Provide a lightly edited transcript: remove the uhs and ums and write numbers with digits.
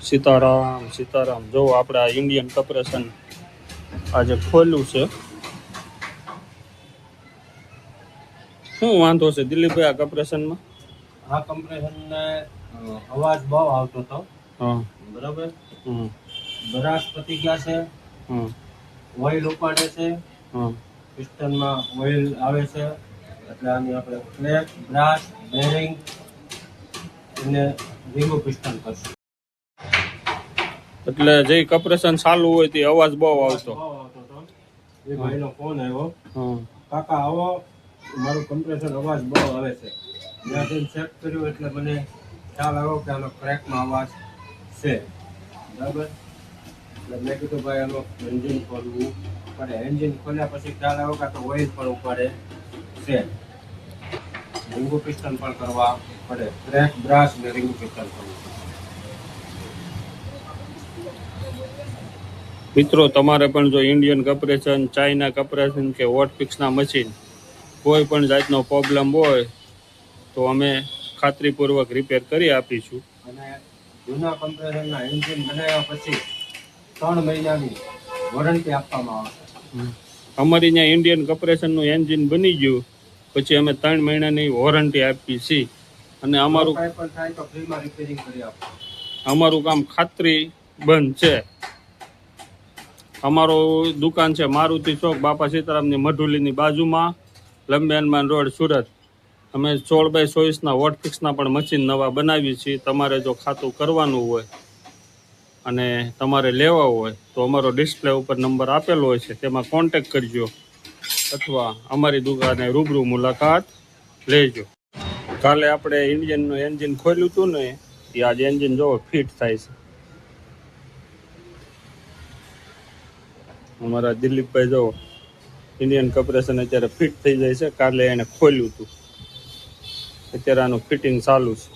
સીતારામ સીતારામ. જો આપણે આ ઇન્ડિયન કોર્પોરેશન આજે ખોલ્યું છે. શું વાંધો છે દિલીપભાઈ આ કોર્પોરેશનમાં? આ કમ્પ્રેશનને અવાજ બહુ આવતો હતો. હા બરાબર. હમ બ્રાસ પતી ગયા છે. હમ ઓઇલ ઉપાડે છે. હમ પિસ્ટનમાં ઓઇલ આવે છે. એટલે આની આપણે ક્લેપ, બ્રાસ, બેરિંગ અને રિંગો પિસ્ટન કરશું. એટલે જે કોર્પોરેશન ચાલુ હોય તે અવાજ બહુ આવતો. એ ભાઈનો ફોન આવ્યો, હમ કાકા આવો, મારું કમ્પ્રેસર અવાજ બહુ આવે છે. મેં ચેક કર્યું એટલે મને ખ્યાલ આવ્યો કે આનો ક્રેકનો અવાજ છે. બરાબર. એટલે મેં કીધું ભાઈ આનો એન્જિન ખોલવું પડે. એન્જિન ખોલ્યા પછી ખ્યાલ આવ્યો કે તો ઓઇલ પણ ઉપાડે છે. રિંગુ પિસ્ટન પણ કરવા પડે. ક્રેક, બ્રાસ ને રિંગુ પિસ્ટન કરવું. મિત્રો તમારે પણ જો ઇન્ડિયન કોર્પોરેશન, ચાઇના કોર્પોરેશન કે વોટફિક્સના મશીન કોઈ પણ જાતનો પ્રોબ્લેમ હોય તો અમે ખાતરીપૂર્વક રિપેર કરી આપીશું. અને જૂના કમ્પ્રેસરના એન્જિન બનાવ્યા પછી 3 મહિનાની વોરંટી આપવામાં આવશે. અમારી ત્યાં ઇન્ડિયન કોર્પોરેશનનું એન્જિન બની ગયું પછી અમે 3 મહિનાની વોરંટી આપીએ છીએ. અને અમારું કાંઈ પણ થાય તો ફ્રીમાં રિપેરિંગ કરી આપો. અમારું કામ ખાતરી બંધ છે. અમારું દુકાન છે મારુતિ ચોક, બાપા સીતારામની મઢુલીની બાજુમાં, લંબે હનુમાન રોડ, સુરત. અમે 16x24ના વોટફિક્સના પણ મશીન નવા બનાવીએ છીએ. તમારે જો ખાતું કરવાનું હોય અને તમારે લેવા હોય તો અમારો ડિસ્પ્લે ઉપર નંબર આપેલો હોય છે, તેમાં કોન્ટેક કરજો અથવા અમારી દુકાને રૂબરૂ મુલાકાત લેજો. કાલે આપણે ઇન્ડિયનનું એન્જિન ખોલ્યું હતું ને એ આજે એન્જિન જોવો ફિટ થાય છે. અમારા દિલીપભાઈ જો ઇન્ડિયન કોર્પોરેશન અત્યારે ફિટ થઈ જાય છે. કાલે એને ખોલ્યું હતું, અત્યારે આનું ફિટિંગ ચાલુ છે.